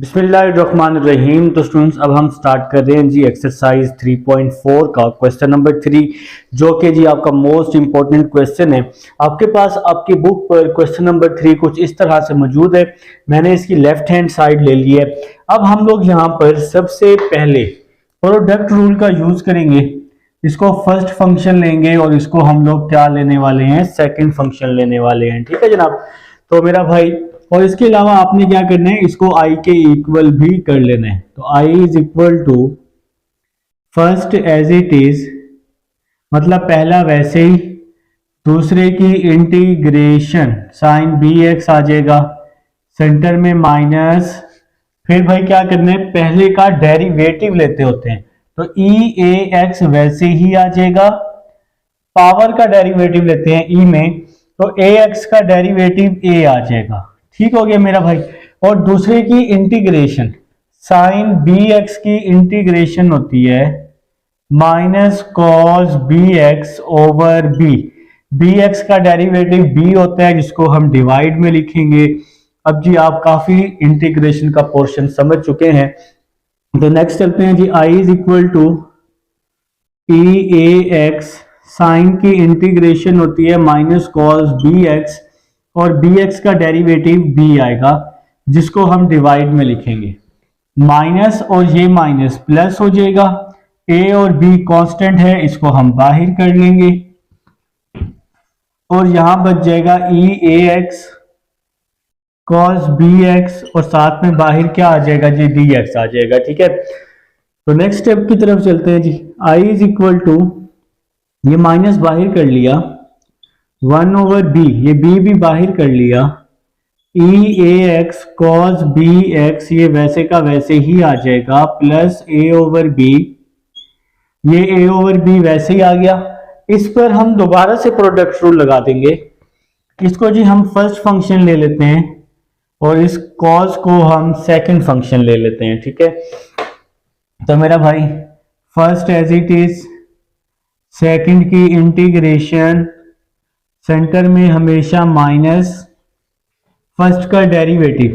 बिस्मिल्लाहिर्रहमानिर्रहीम। तो स्टूडेंट्स अब हम स्टार्ट कर रहे हैं जी एक्सरसाइज 3.4 का क्वेश्चन नंबर 3, जो कि जी आपका मोस्ट इंपॉर्टेंट क्वेश्चन है। आपके पास आपकी बुक पर क्वेश्चन नंबर 3 कुछ इस तरह से मौजूद है। मैंने इसकी लेफ्ट हैंड साइड ले ली है। अब हम लोग यहाँ पर सबसे पहले प्रोडक्ट रूल का यूज करेंगे। इसको फर्स्ट फंक्शन लेंगे और इसको हम लोग क्या लेने वाले हैं, सेकंड फंक्शन लेने वाले हैं। ठीक है जनाब। तो मेरा भाई, और इसके अलावा आपने क्या करना है, इसको i के इक्वल भी कर लेना है। तो i is equal to first as it is, मतलब पहला वैसे ही, दूसरे की इंटीग्रेशन साइन बी एक्स आ जाएगा, सेंटर में माइनस, फिर भाई क्या करना है, पहले का डेरिवेटिव लेते होते हैं। तो ई ए एक्स वैसे ही आ जाएगा, पावर का डेरिवेटिव लेते हैं ई में, तो ए एक्स का डेरिवेटिव ए आ जाएगा। ठीक हो गया मेरा भाई। और दूसरे की इंटीग्रेशन साइन बी एक्स की इंटीग्रेशन होती है minus cos B X over B. B x का डेरिवेटिव बी होता है, जिसको हम डिवाइड में लिखेंगे। अब जी आप काफी इंटीग्रेशन का पोर्शन समझ चुके हैं। तो नेक्स्ट चलते हैं जी, I is equal to E A x, sine की इंटीग्रेशन होती है माइनस कॉस बी एक्स, और बी एक्स का डेरिवेटिव बी आएगा, जिसको हम डिवाइड में लिखेंगे। माइनस और ये माइनस प्लस हो जाएगा। ए और बी कांस्टेंट है, इसको हम बाहर कर लेंगे, और यहां बच जाएगा ई ए एक्स कॉस बी एक्स, और साथ में बाहर क्या आ जाएगा जी, डी एक्स आ जाएगा। ठीक है। तो नेक्स्ट स्टेप की तरफ चलते हैं जी। आई इज इक्वल टू, ये माइनस बाहर कर लिया, 1 ओवर बी, ये बी भी बाहर कर लिया, ई ए एक्स कॉस बी एक्स, ये वैसे का वैसे ही आ जाएगा, प्लस ए ओवर बी, ये ए ओवर बी वैसे ही आ गया। इस पर हम दोबारा से प्रोडक्ट रूल लगा देंगे। इसको जी हम फर्स्ट फंक्शन ले लेते हैं, और इस कॉस को हम सेकंड फंक्शन ले लेते हैं। ठीक है। तो मेरा भाई first as it is, second की इंटीग्रेशन, सेंटर में हमेशा माइनस, फर्स्ट का डेरिवेटिव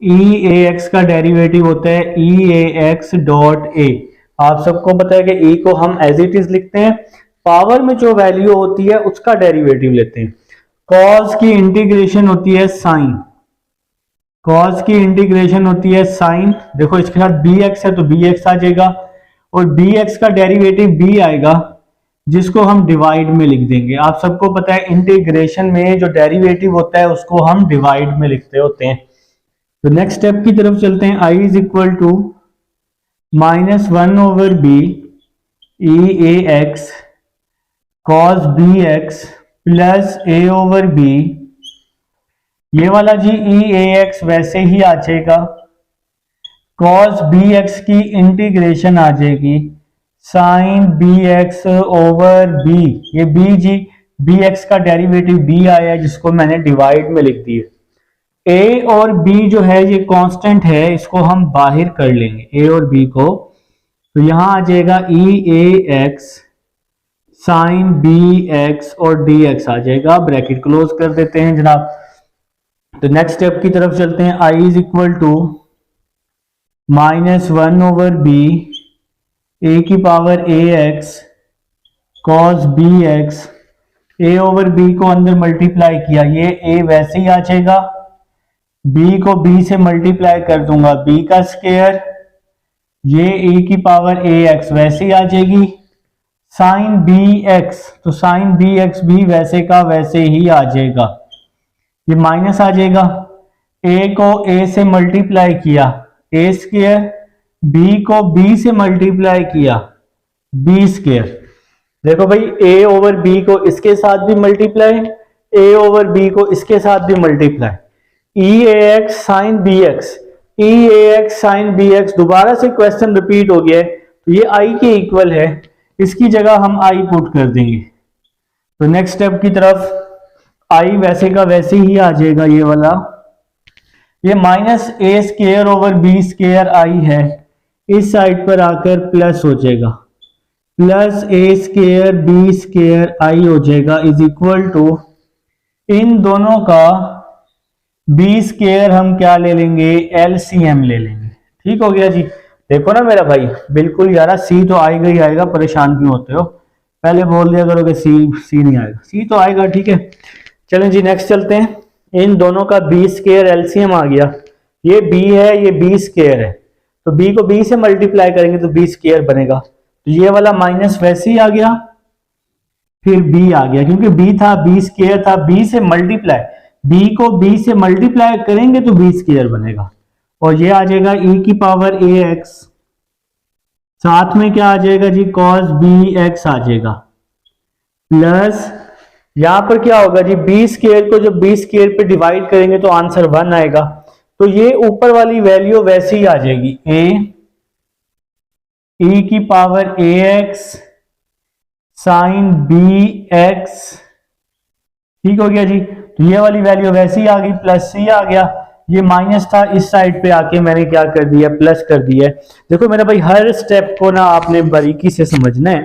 ई ए एक्स का डेरिवेटिव होता है ई ए एक्स डॉट ए। आप सबको पता है कि ई को हम एज इट इज लिखते हैं, पावर में जो वैल्यू होती है उसका डेरिवेटिव लेते हैं। कॉस की इंटीग्रेशन होती है साइन, कॉस की इंटीग्रेशन होती है साइन, देखो इसके साथ बी एक्स है तो बी एक्स आ जाएगा, और बी एक्स का डेरिवेटिव बी आएगा, जिसको हम डिवाइड में लिख देंगे। आप सबको पता है इंटीग्रेशन में जो डेरिवेटिव होता है उसको हम डिवाइड में लिखते होते हैं। तो नेक्स्ट स्टेप की तरफ चलते हैं। I is equal to minus 1 over b e A x cos B x plus a over B, ये वाला जी ई ए एक्स वैसे ही आ जाएगा, कॉस बी एक्स की इंटीग्रेशन आ जाएगी sine B X over B, ये बी जी, बी एक्स का डेरिवेटिव बी आया है, जिसको मैंने डिवाइड में लिख दिया। ए और बी जो है ये कांस्टेंट है, इसको हम बाहर कर लेंगे ए और बी को। तो यहां आ जाएगा ई ए एक्स साइन बी एक्स, और डी एक्स आ जाएगा। ब्रैकेट क्लोज कर देते हैं जनाब। तो नेक्स्ट स्टेप की तरफ चलते हैं। I is equal to minus 1 over b a की power a x cos B x, a over b को अंदर मल्टीप्लाई किया, ये ए वैसे ही आ जाएगा, बी को बी से मल्टीप्लाई कर दूंगा, बी का स्क्वायर, ये ए की पावर ए एक्स वैसे ही आ जाएगी, साइन बी एक्स, तो साइन बी एक्स भी वैसे का वैसे ही आ जाएगा, ये माइनस आ जाएगा। ए को ए से मल्टीप्लाई किया, ए स्क्वायर, बी को बी से मल्टीप्लाई किया, बी स्क्वायर। देखो भाई ए ओवर बी को इसके साथ भी मल्टीप्लाई, ए ओवर बी को इसके साथ भी मल्टीप्लाई, ई ए एक्स साइन बी एक्स, ई ए एक्स साइन बी एक्स, दोबारा से क्वेश्चन रिपीट हो गया है, तो ये आई के इक्वल है, इसकी जगह हम आई पुट कर देंगे। तो नेक्स्ट स्टेप की तरफ, आई वैसे का वैसे ही आ जाएगा, ये वाला, ये माइनस ए स्क्वायर ओवर बी स्क्वायर आई है, इस साइड पर आकर प्लस हो जाएगा, प्लस ए स्क्वायर बी स्क्वायर आई हो जाएगा, इज इक्वल टू इन दोनों का बी स्क्वायर हम क्या ले लेंगे, एलसीएम ले लेंगे। ठीक हो गया जी। देखो ना मेरा भाई, बिल्कुल यार, सी तो आएगा ही आएगा, परेशान क्यों होते हो, पहले बोल दिया करो कि सी नहीं आएगा, सी तो आएगा। ठीक है, चलें जी नेक्स्ट चलते हैं। इन दोनों का बी स्क्वायर एलसीएम आ गया, ये बी है ये बी स्क्वायर है, तो बी को बी से मल्टीप्लाई करेंगे तो बी स्क्वायर बनेगा, तो ये वाला माइनस वैसे ही आ गया, फिर बी आ गया, क्योंकि बी था, बी स्क्वायर था, बी से मल्टीप्लाई, बी को बी से मल्टीप्लाई करेंगे तो बी स्क्वायर बनेगा, और ये आ जाएगा e की पावर ए एक्स, साथ में क्या आ जाएगा जी, cos बी एक्स आ जाएगा, प्लस यहां पर क्या होगा जी, बी स्क्वायर को जब बी स्क्वायर पे डिवाइड करेंगे तो आंसर 1 आएगा, तो ये ऊपर वाली वैल्यू वैसे ही आ जाएगी, e की power a x sine B x. ठीक हो गया जी, तो ये वाली वैल्यू वैसे ही आ गई, प्लस सी आ गया, ये माइनस था, इस साइड पे आके मैंने क्या कर दिया, प्लस कर दिया। देखो मेरा भाई, हर स्टेप को ना आपने बारीकी से समझना है,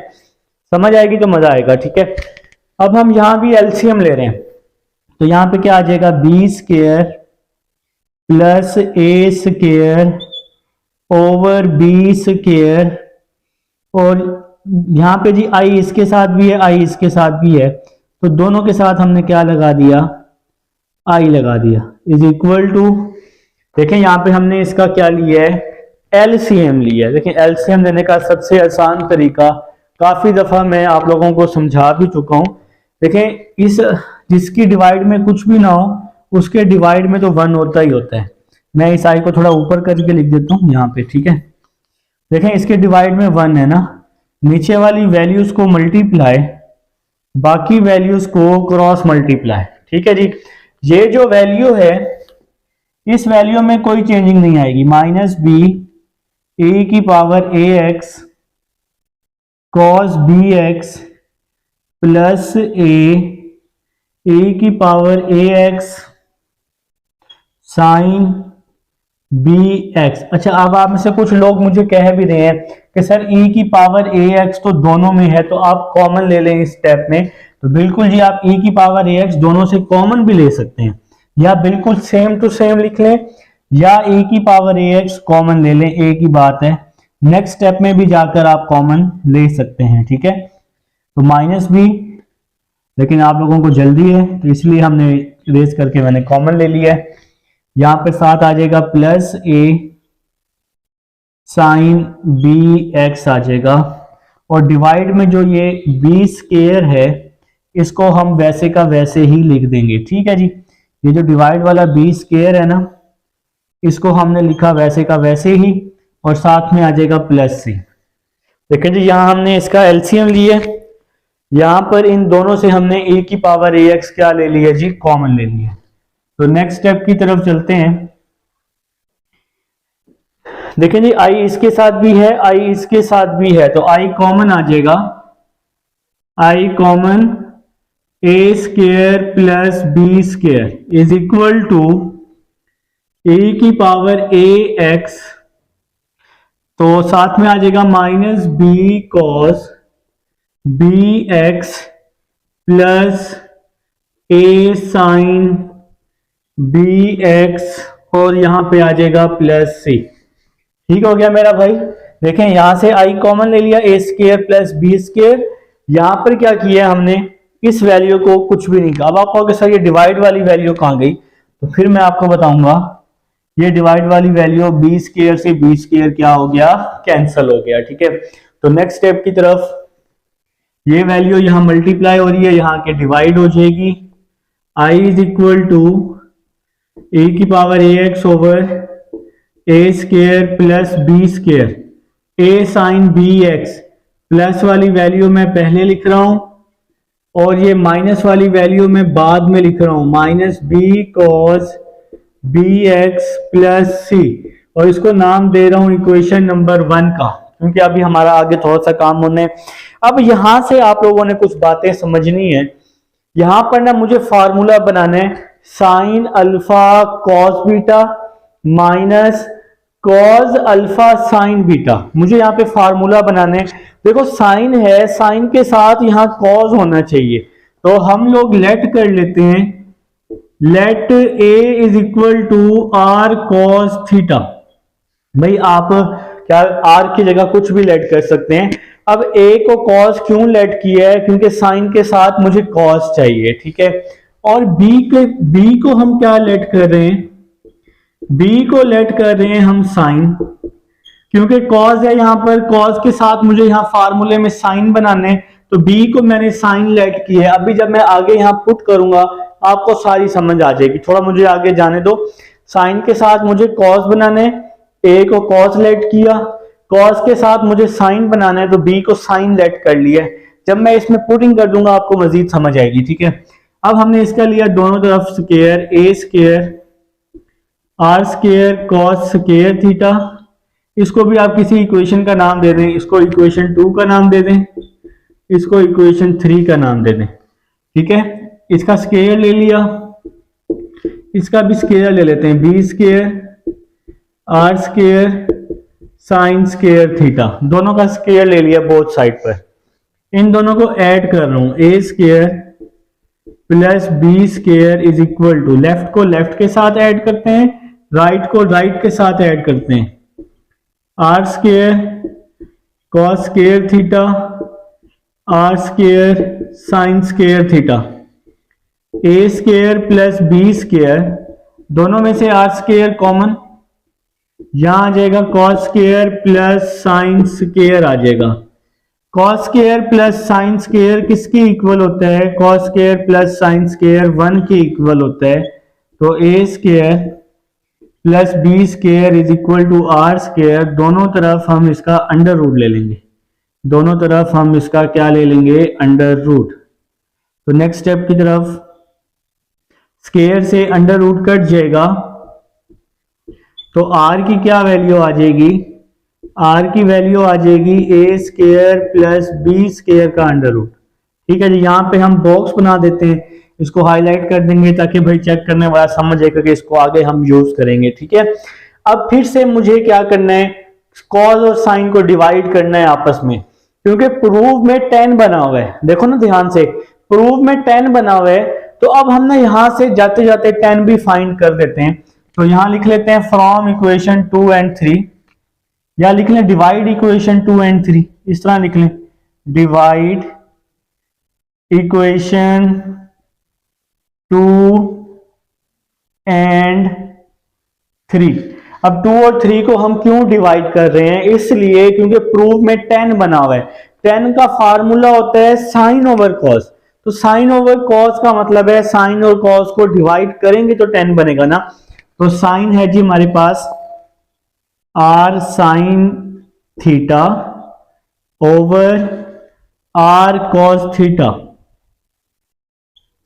समझ आएगी तो मजा आएगा। ठीक है, अब हम यहां भी एलसीएम ले रहे हैं, तो यहां पे क्या आ जाएगा, बी स्क्वायर प्लस ए स्क्वायर ओवर बी स्क्वायर, और यहां पे जी आई इसके साथ भी है, आई इसके साथ भी है, तो दोनों के साथ हमने क्या लगा दिया, आई लगा दिया, इज इक्वल टू, देखें यहां पे हमने इसका क्या लिया है, एलसीएम लिया है। देखें एलसीएम लेने का सबसे आसान तरीका, काफी दफा मैं आप लोगों को समझा भी चुका हूं। देखें इस, जिसकी डिवाइड में कुछ भी ना हो उसके डिवाइड में तो 1 होता ही होता है। मैं इस आई को थोड़ा ऊपर करके लिख देता हूं यहाँ पे। ठीक है, देखें इसके डिवाइड में 1 है ना, नीचे वाली वैल्यूज को मल्टीप्लाई, बाकी वैल्यूज को क्रॉस मल्टीप्लाई। ठीक है जी, ये जो वैल्यू है इस वैल्यू में कोई चेंजिंग नहीं आएगी, माइनस बी ए की power a x cos B x plus a की power a x sine B x. अच्छा, अब आप में से कुछ लोग मुझे कह भी रहे हैं कि सर e की पावर ए एक्स तो दोनों में है, तो आप कॉमन ले लें इस स्टेप में। तो बिल्कुल जी, आप e की पावर ए एक्स दोनों से कॉमन भी ले सकते हैं, या बिल्कुल सेम टू सेम लिख लें, या e की पावर ए एक्स कॉमन ले लें, ए की बात है। नेक्स्ट स्टेप में भी जाकर आप कॉमन ले सकते हैं। ठीक है, तो माइनस बी, लेकिन आप लोगों को जल्दी है तो इसलिए हमने रेस करके मैंने कॉमन ले लिया है। यहां पे साथ आ जाएगा plus a sine B X आ जाएगा, और डिवाइड में जो ये बी स्क्वायर है इसको हम वैसे का वैसे ही लिख देंगे। ठीक है जी, ये जो डिवाइड वाला बी स्क्वायर है ना, इसको हमने लिखा वैसे का वैसे ही, और साथ में आ जाएगा प्लस सी। देखिए जी, यहां हमने इसका एलसीएम लिया, यहां पर इन दोनों से हमने ए की पावर ए एक्स क्या ले लिया जी, कॉमन ले लिया। तो नेक्स्ट स्टेप की तरफ चलते हैं। देखें जी, आई इसके साथ भी है, आई इसके साथ भी है, तो आई कॉमन आ जाएगा, I common a square plus b square is equal to a की पावर ए एक्स, तो साथ में आ जाएगा minus b cos B x plus a sine B x, और यहां पे आ जाएगा प्लस सी। ठीक हो गया मेरा भाई। देखें यहां से आई कॉमन ले लिया, ए स्क्वायर प्लस बी स्क्वायर, यहां पर क्या किया हमने, इस वैल्यू को कुछ भी नहीं कहा। अब आप कहोगे सर ये डिवाइड वाली वैल्यू कहां गई, तो फिर मैं आपको बताऊंगा, ये डिवाइड वाली वैल्यू बी स्क्वायर से बी स्क्वायर क्या हो गया, कैंसिल हो गया। ठीक है, तो नेक्स्ट स्टेप की तरफ, ये वैल्यू यहां मल्टीप्लाई हो रही है, यहां के डिवाइड हो जाएगी, आई इज इक्वल टू ए की power a x over A square plus b square, A sine B x, plus वाली वैल्यू मैं पहले लिख रहा हूं और ये माइनस वाली वैल्यू मैं बाद में लिख रहा हूं, minus b cos B x plus c, और इसको नाम दे रहा हूं इक्वेशन नंबर 1 का, क्योंकि अभी हमारा आगे थोड़ा सा काम होने। अब यहां से आप लोगों ने कुछ बातें समझनी है। यहां पर ना मुझे फार्मूला बनाना है, sign alpha cos beta minus cos alpha sign beta, मुझे यहाँ पे फार्मूला बनाना है। देखो साइन है, साइन के साथ यहाँ कॉस होना चाहिए, तो हम लोग लेट कर लेते हैं let A is equal to R cos theta. भाई आप क्या आर की जगह कुछ भी लेट कर सकते हैं। अब ए को कॉस क्यों लेट किया है, क्योंकि साइन के साथ मुझे कॉस चाहिए, ठीक है। और बी को हम क्या लेट कर रहे हैं, बी को लेट कर रहे हैं हम साइन, क्योंकि कॉस है यहां पर, कॉस के साथ मुझे यहां फार्मूले में साइन बनाने, तो बी को मैंने साइन लेट की है। अभी जब मैं आगे यहां पुट करूंगा आपको सारी समझ आ जाएगी, थोड़ा मुझे आगे जाने दो। साइन के साथ मुझे कॉस बनाने, ए को कॉस लेट किया, कॉस के साथ मुझे साइन बनाना है तो बी को साइन लेट कर लिया। जब मैं इसमें पुटिंग कर दूंगा आपको मजीद समझ आएगी, ठीक है। अब हमने इसका लिया दोनों तरफ square, A square R square cos square theta. इसको भी आप किसी इक्वेशन का नाम दे दें, इसको इक्वेशन 2 का नाम दे दें, इसको इक्वेशन 3 का नाम दे दें, ठीक है। इसका स्क्वायर ले लिया, इसका भी स्क्वायर ले लेते हैं, B square R square sine square theta, दोनों का स्क्वायर ले लिया बोथ साइड पर। इन दोनों को ऐड कर रहा हूं, a square plus b square is equal to, left को लेफ्ट के साथ ऐड करते हैं, राइट को राइट के साथ ऐड करते हैं, r square cos square theta r square sine square theta, a square plus b square, दोनों में से आर स्क्वायर कॉमन, यहां आ जाएगा cos square plus sine square आ जाएगा। Cos square plus sine square किसके इक्वल होता है, cos square plus sine square 1 के इक्वल होता है। तो a square plus b square is equal to r square, दोनों तरफ हम इसका अंडर रूट ले लेंगे, दोनों तरफ हम इसका क्या ले लेंगे, अंडर रूट। तो नेक्स्ट स्टेप की तरफ, स्क्वायर से अंडर रूट कट जाएगा, तो आर की क्या वैल्यू आ जाएगी, आर की वैल्यू आ जाएगी ए स्क्वायर प्लस बी स्क्वायर का अंडर रूट, ठीक है जी। यहां पे हम बॉक्स बना देते हैं, इसको हाईलाइट कर देंगे ताकि भाई चेक करने वाला समझ आएगा कि इसको आगे हम यूज करेंगे, ठीक है। अब फिर से मुझे क्या करना है, कॉस और साइन को डिवाइड करना है आपस में, क्योंकि प्रूफ में 10 बना हुआ है, देखो ना ध्यान से, प्रूफ में 10 बना हुआ है। तो अब हम ना यहां से जाते जाते 10 भी फाइंड कर देते हैं। तो यहां लिख लेते हैं फ्रॉम इक्वेशन 2 एंड 3, या लिख लें डिवाइड इक्वेशन 2 एंड 3, इस तरह लिख लें, डिवाइड इक्वेशन 2 एंड 3। अब 2 और 3 को हम क्यों डिवाइड कर रहे हैं, इसलिए क्योंकि प्रूफ में 10 बना हुआ है। 10 का फार्मूला होता है साइन ओवर कॉस, तो साइन ओवर कॉस का मतलब है साइन और कॉस को डिवाइड करेंगे तो 10 बनेगा ना। तो साइन है जी हमारे पास r sine theta over r cos theta,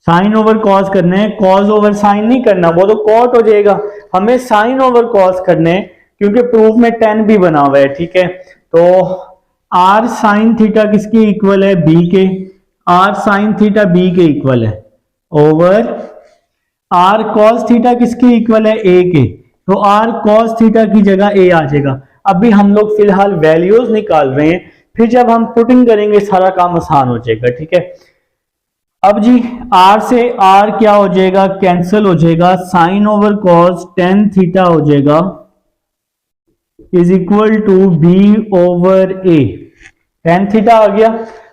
sine over cos करने हैं, कॉस ओवर साइन नहीं करना, वो तो कॉट हो जाएगा, हमें साइन ओवर कॉस करने हैं क्योंकि प्रूफ में 10 भी बना हुआ है, ठीक है। तो आर साइन थीटा किसके इक्वल है, बी के, आर साइन थीटा बी के इक्वल है, ओवर आर कॉस थीटा किसके इक्वल है, ए के, तो आर कॉस थीटा की जगह ए आ जाएगा। अभी हम लोग फिलहाल वैल्यूज निकाल रहे हैं, फिर जब हम पुटिंग करेंगे सारा काम आसान हो जाएगा, ठीक है। अब जी आर से आर क्या हो जाएगा, कैंसिल हो जाएगा, sine over cos tan theta हो जाएगा is equal to b over a, tan theta आ गया।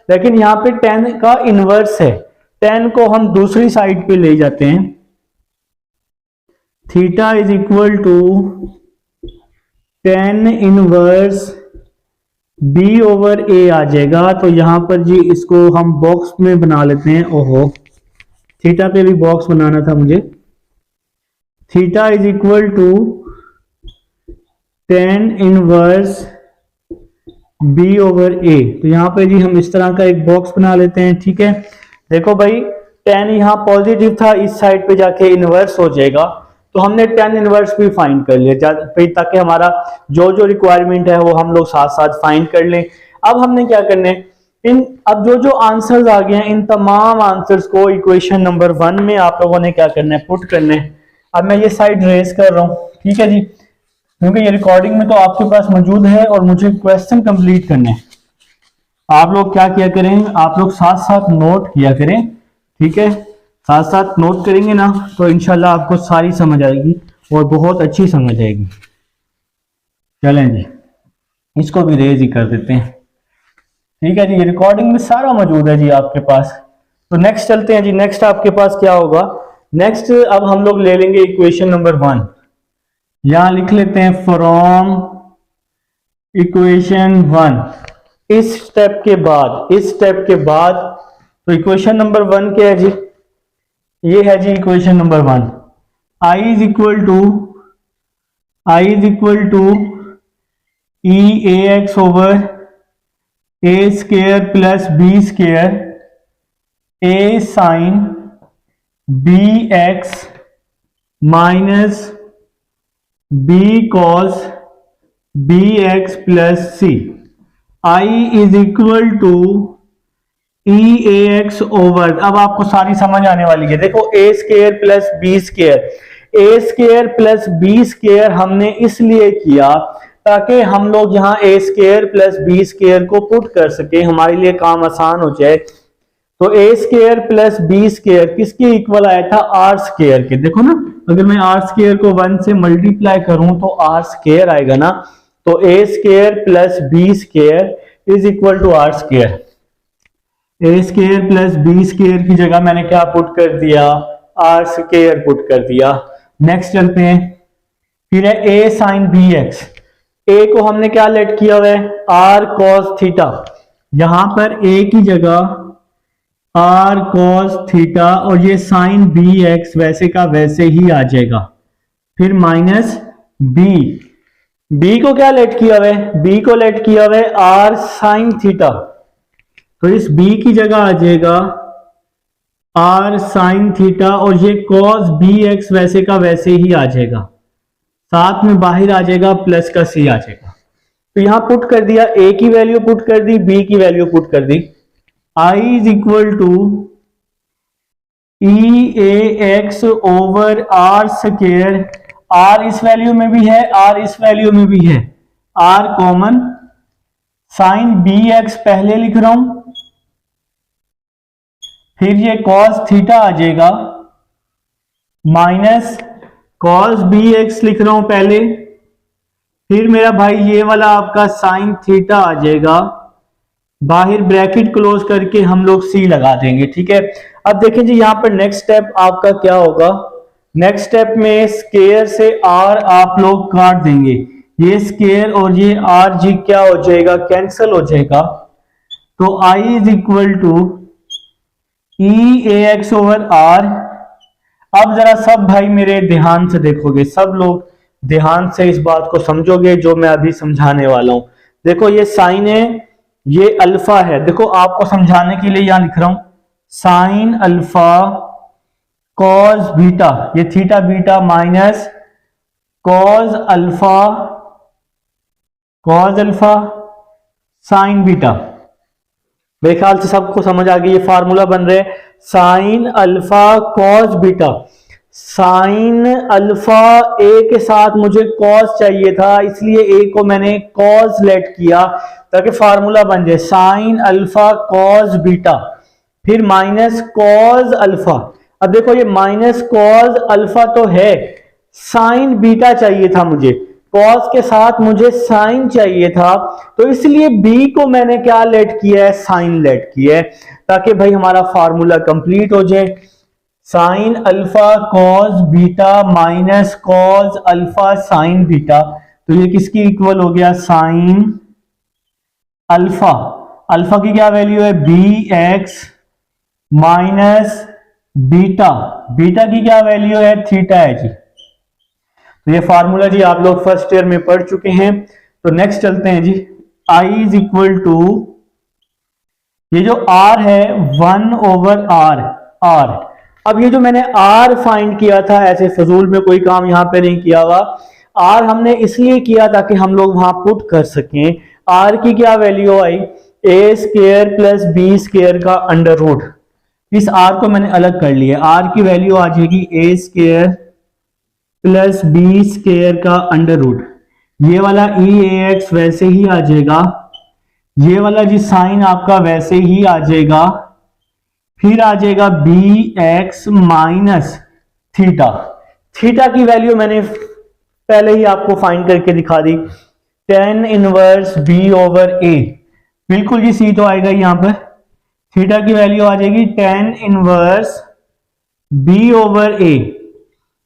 लेकिन यहां पे टेन का इनवर्स है, टेन को हम दूसरी साइड पे ले जाते हैं, theta is equal to tan inverse B over a आ जाएगा। तो यहां पर जी इसको हम बॉक्स में बना लेते हैं, ओहो थीटा पे भी बॉक्स बनाना था मुझे, theta is equal to tan inverse B over a. तो यहां पे जी हम इस तरह का एक बॉक्स बना लेते हैं, ठीक है। देखो भाई टेन यहां पॉजिटिव था, इस साइड पे जाके इनवर्स हो जाएगा, तो हमने टेन इनवर्स भी फाइंड कर लिया ताकि हमारा जो जो रिक्वायरमेंट है वो हम लोग साथ साथ फाइंड कर लें। अब हमने क्या करना है, अब जो जो आंसर्स आ गए हैं इन तमाम आंसर्स को इक्वेशन नंबर 1 में आप लोगों ने क्या करना है, पुट करना है। अब मैं ये साइड रेज कर रहा हूं, ठीक है जी, क्योंकि ये रिकॉर्डिंग में तो आपके पास मौजूद है और मुझे क्वेश्चन कंप्लीट करने हैं। आप लोग क्या किया करें, आप लोग साथ साथ नोट किया करें, ठीक है, साथ साथ नोट करेंगे ना तो इंशाल्लाह आपको सारी समझ आएगी और बहुत अच्छी समझ आएगी। चलें जी, इसको भी रेज ही कर देते हैं। ठीक है जी, रिकॉर्डिंग में सारा मौजूद है जी आपके पास। तो नेक्स्ट चलते हैं जी। नेक्स्ट आपके पास क्या होगा? नेक्स्ट अब हम लोग ले लेंगे इक्वेशन नंबर 1। यहां लिख लेते हैं फ्रॉम इक्वेशन 1। इस स्टेप के बाद तो इक्वेशन नंबर 1 क्या है जी? ये है जी equation number 1। I is equal to E A x over a square plus b square a sine B x minus b cos B x plus c. I is equal to E A x over, अब आपको सारी समझ आने वाली है। देखो a square plus b square, a square plus b square हमने इसलिए किया ताकि हम लोग यहाँ a square plus b square को पुट कर सके, हमारे लिए काम आसान हो जाए। तो a square plus b square किसके इक्वल आया था? आर स्केयर के। देखो ना, अगर मैं आर स्केयर को 1 से मल्टीप्लाई करूं तो आर स्केयर आएगा ना। तो a square plus b square is equal to r square. A square plus b square की जगह मैंने क्या पुट कर दिया? आर स्केयर पुट कर दिया। नेक्स्ट चलते हैं, फिर है A sine B x. A को हमने क्या लेट किया हुआ है? R cos theta. यहां पर ए की जगह आर कॉस थीटा और ये साइन बी एक्स वैसे का वैसे ही आ जाएगा। फिर माइनस बी, बी को क्या लेट किया हुआ है? बी को लेट किया हुआ है आर साइन थीटा। तो इस b की जगह आ जाएगा r साइन थीटा और ये cos bx वैसे का वैसे ही आ जाएगा, साथ में बाहर आ जाएगा प्लस का c आ जाएगा। तो यहां पुट कर दिया, a की वैल्यू पुट कर दी, b की वैल्यू पुट कर दी। I is equal to E A x over R square, r इस वैल्यू में भी है, r इस वैल्यू में भी है, r कॉमन, साइन bx पहले लिख रहा हूं, फिर ये cos थीटा आ जाएगा माइनस cos bx लिख रहा हूं पहले, फिर मेरा भाई ये वाला आपका साइन थीटा आ जाएगा, बाहर ब्रैकेट क्लोज करके हम लोग c लगा देंगे। ठीक है, अब देखें जी यहां पर नेक्स्ट स्टेप आपका क्या होगा? नेक्स्ट स्टेप में स्केयर से r आप लोग काट देंगे, ये स्केयर और ये r जी क्या हो जाएगा? कैंसिल हो जाएगा। तो I is equal to E A x over R. अब जरा सब भाई मेरे ध्यान से देखोगे, सब लोग ध्यान से इस बात को समझोगे जो मैं अभी समझाने वाला हूं। देखो ये साइन है, ये अल्फा है। देखो आपको समझाने के लिए यहां लिख रहा हूं साइन अल्फा कॉस बीटा, ये theta beta minus cos alpha sign beta. मेरे ख्याल से सबको समझ आ गई, ये फार्मूला बन रहे हैं sine alpha cos beta. Sine alpha a के साथ मुझे कॉस चाहिए था, इसलिए ए को मैंने कॉस लेट किया ताकि फार्मूला बन जाए साइन अल्फा कॉस बीटा, फिर माइनस कॉस अल्फा। अब देखो ये माइनस कॉस अल्फा तो है, साइन बीटा चाहिए था मुझे, कॉस के साथ मुझे साइन चाहिए था, तो इसलिए बी को मैंने क्या लेट किया है? साइन लेट किया है, ताकि भाई हमारा फार्मूला कंप्लीट हो जाए। Sign alpha cos beta minus cos alpha sign beta, तो ये किसकी इक्वल हो गया? साइन अल्फा, अल्फा की क्या वैल्यू है? B x minus beta, beta की क्या वैल्यू है? थीटा है जी। तो ये फार्मूला जी आप लोग फर्स्ट ईयर में पढ़ चुके हैं। तो नेक्स्ट चलते हैं जी, I इज इक्वल टू ये जो R है 1 ओवर R। अब ये जो मैंने R फाइंड किया था, ऐसे फजूल में कोई काम यहां पे नहीं किया हुआ, R हमने इसलिए किया ताकि हम लोग वहां पुट कर सकें। R की क्या वैल्यू आई? ए स्क्वायर प्लस बी स्क्वायर का अंडर रूट। इस R को मैंने अलग कर लिया, R की वैल्यू आ जाएगी ए स्क्वायर प्लस बी स्क्वायर का अंडर रूट। ये वाला ई ए एक्स वैसे ही आ जाएगा, ये वाला जी साइन आपका वैसे ही आ जाएगा, फिर आ जाएगा B x minus theta. Theta की वैल्यू मैंने पहले ही आपको फाइंड करके दिखा दी, tan inverse B over A. बिल्कुल जी सी तो आएगा यहां पर, थीटा की वैल्यू आ जाएगी tan इनवर्स बी ओवर ए,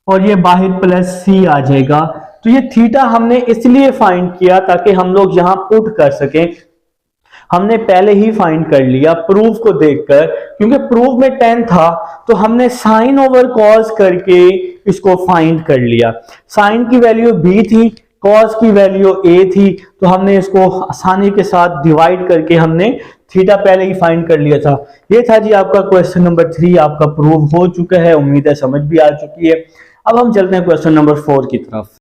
और ये बाहर प्लस सी आ जाएगा। तो ये थीटा हमने इसलिए फाइंड किया ताकि हम लोग यहां पुट कर सकें, हमने पहले ही फाइंड कर लिया प्रूफ को देखकर, क्योंकि प्रूफ में tan था तो हमने साइन ओवर कॉस करके इसको फाइंड कर लिया। साइन की वैल्यू b थी, कॉस की वैल्यू a थी, तो हमने इसको आसानी के साथ डिवाइड करके हमने थीटा पहले ही फाइंड कर लिया था। ये था जी आपका क्वेश्चन नंबर 3, आपका प्रूफ हो चुका है, उम्मीद है समझ भी आ चुकी है। अब हम चलते हैं क्वेश्चन नंबर 4 की तरफ।